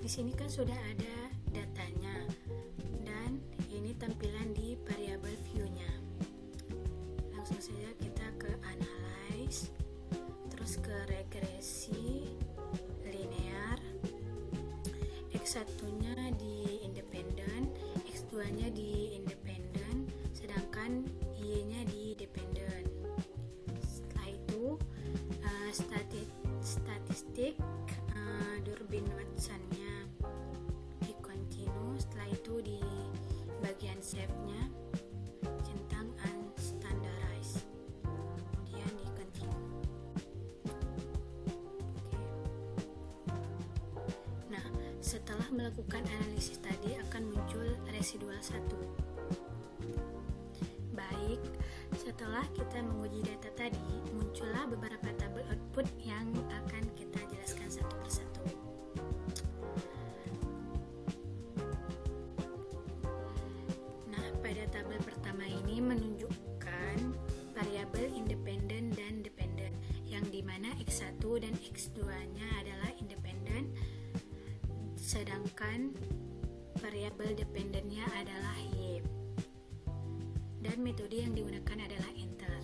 Di sini kan sudah ada datanya dan ini tampilan di variable view-nya. Langsung saja kita ke analyze, terus ke regresi linear. X1-nya di independen, X2-nya di independen, sedangkan Y-nya di dependen. Setelah itu statistik Durbin-Watson-nya di continue. Setelah itu di bagian save-nya centang unstandarized, kemudian di continue. Nah, setelah melakukan analisis tadi akan muncul residual 1. Baik, setelah kita menguji data tadi, muncullah beberapa tabel output yang akan kita jelaskan satu persatu. Nah, pada tabel pertama ini menunjukkan variabel independen dan dependen, yang dimana X1 dan X2-nya adalah independen, sedangkan variabel dependennya adalah Y. Dan metode yang digunakan adalah enter.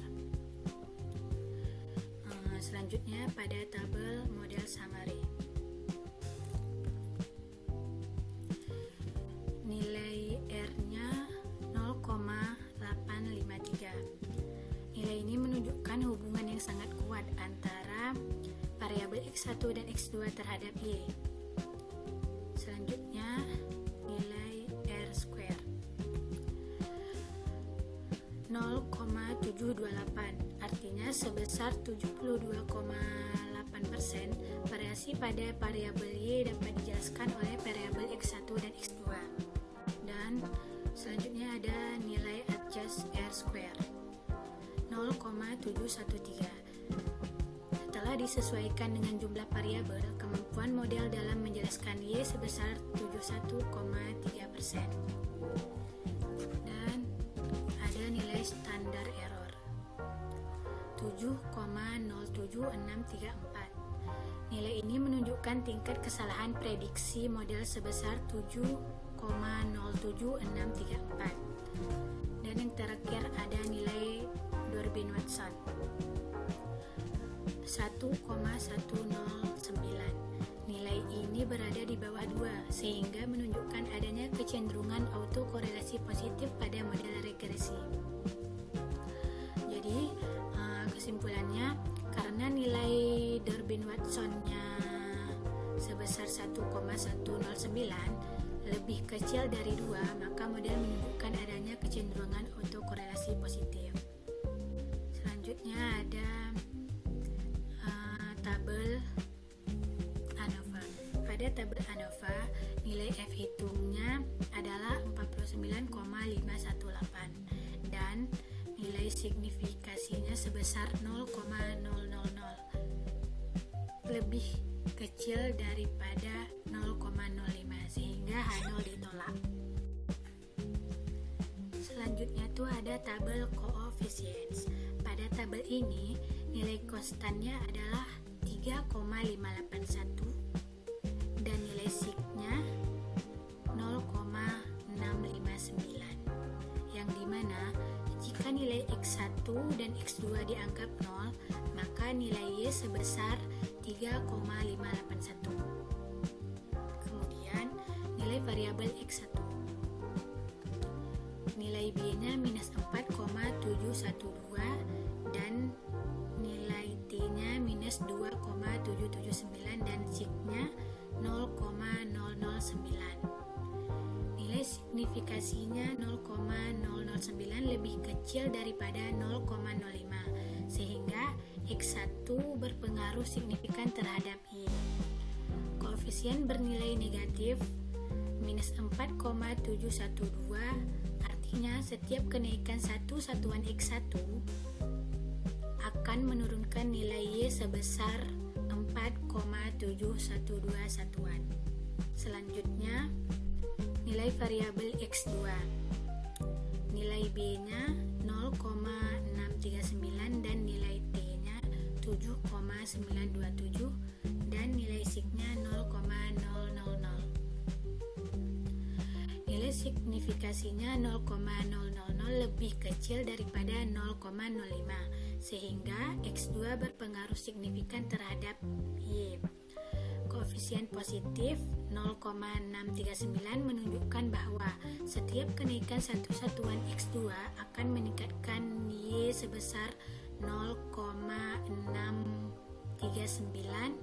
Selanjutnya pada tabel model summary, nilai R-nya 0,853. Nilai ini menunjukkan hubungan yang sangat kuat antara variabel X1 dan X2 terhadap Y. Selanjutnya nilai R square 0,728, artinya sebesar 72,8%. Variasi pada variabel Y dapat dijelaskan oleh variabel X1 dan X2. Dan selanjutnya ada nilai adjust R square 0,713. Setelah disesuaikan dengan jumlah variabel, kemampuan model dalam menjelaskan Y sebesar 71,3%. Dan ada nilai standar error 7,07634. Nilai ini menunjukkan tingkat kesalahan prediksi model sebesar 7,07634. Dan yang terakhir ada nilai Durbin-Watson 1,109. Nilai ini berada di bawah 2, sehingga menunjukkan adanya kecenderungan autokorelasi positif pada model regresi. Jadi, kesimpulannya, karena nilai Durbin-Watson-nya sebesar 1,109 lebih kecil dari 2, maka model menunjukkan adanya kecenderungan autokorelasi positif. Selanjutnya ada tabel ANOVA. Pada tabel ANOVA, nilai F hitungnya adalah 49,518 dan nilai signifikasinya sebesar 0,000, lebih kecil daripada 0,05, sehingga H0 ditolak. Selanjutnya tuh ada tabel coefficients. Pada tabel ini, nilai konstannya adalah 3,581 dan nilai sig-nya 0,659, yang dimana jika nilai X1 dan X2 dianggap 0, maka nilai Y sebesar 3,581. Kemudian nilai variabel X1, nilai B-nya minus 4,712 dan nilai T-nya minus 2,779 dan sig-nya 0,009. Nilai signifikasinya 0,009 lebih kecil daripada 0,05, sehingga X1 berpengaruh signifikan terhadap Y. Koefisien bernilai negatif minus 4,712, artinya setiap kenaikan satu satuan X1 akan menurunkan nilai Y sebesar 4,712 satuan. Selanjutnya, nilai variabel X2. Nilai B-nya 0,639 dan nilai T-nya 7,927 dan nilai sig-nya 0,000. signifikasinya 0,000 lebih kecil daripada 0,05 sehingga X2 berpengaruh signifikan terhadap Y. Koefisien positif 0,639 menunjukkan bahwa setiap kenaikan satu satuan X2 akan meningkatkan Y sebesar 0,639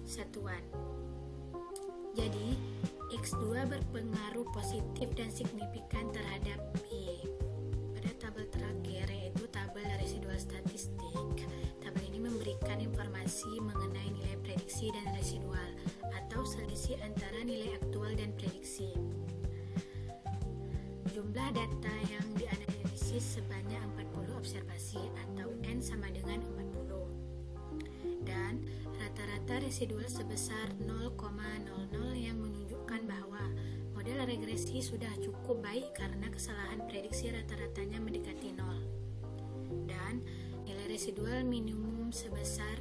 satuan. Jadi, X2 berpengaruh positif dan signifikan terhadap Y. Pada tabel terakhir, yaitu tabel residual statistik, tabel ini memberikan informasi mengenai nilai prediksi dan residual atau selisih antara nilai aktual dan prediksi. Jumlah data yang dianalisis sebanyak 40 observasi atau N sama dengan 40. Dan rata-rata residual sebesar 0,00 yang menunjukkan bahwa model regresi sudah cukup baik karena kesalahan prediksi rata-ratanya mendekati 0. Dan nilai residual minimum sebesar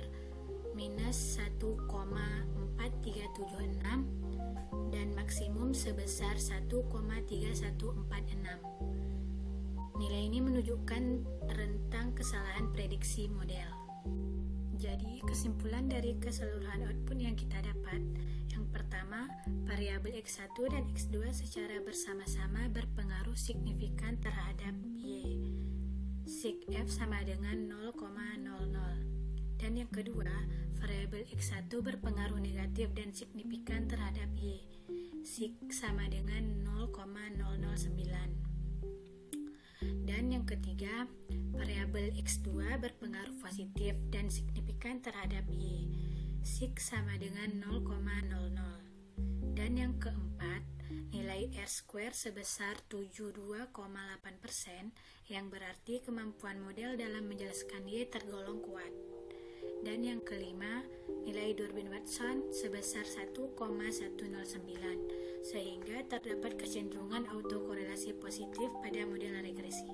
minus 1,4376 dan maksimum sebesar 1,3146. Nilai ini menunjukkan rentang kesalahan prediksi model. Jadi, kesimpulan dari keseluruhan output yang kita dapat, yang pertama, variabel X1 dan X2 secara bersama-sama berpengaruh signifikan terhadap Y. Sig F sama dengan 0,00. Dan yang kedua, variabel X1 berpengaruh negatif dan signifikan terhadap Y. Sig sama dengan 0,009. Dan yang ketiga, variabel X2 berpengaruh positif dan signifikan terhadap Y. Sig sama dengan 0,00. Dan yang keempat, nilai R² sebesar 72,8% yang berarti kemampuan model dalam menjelaskan Y tergolong kuat. Dan yang kelima, nilai Durbin-Watson sebesar 1,109 sehingga terdapat kecenderungan autokorelasi positif pada model regresi.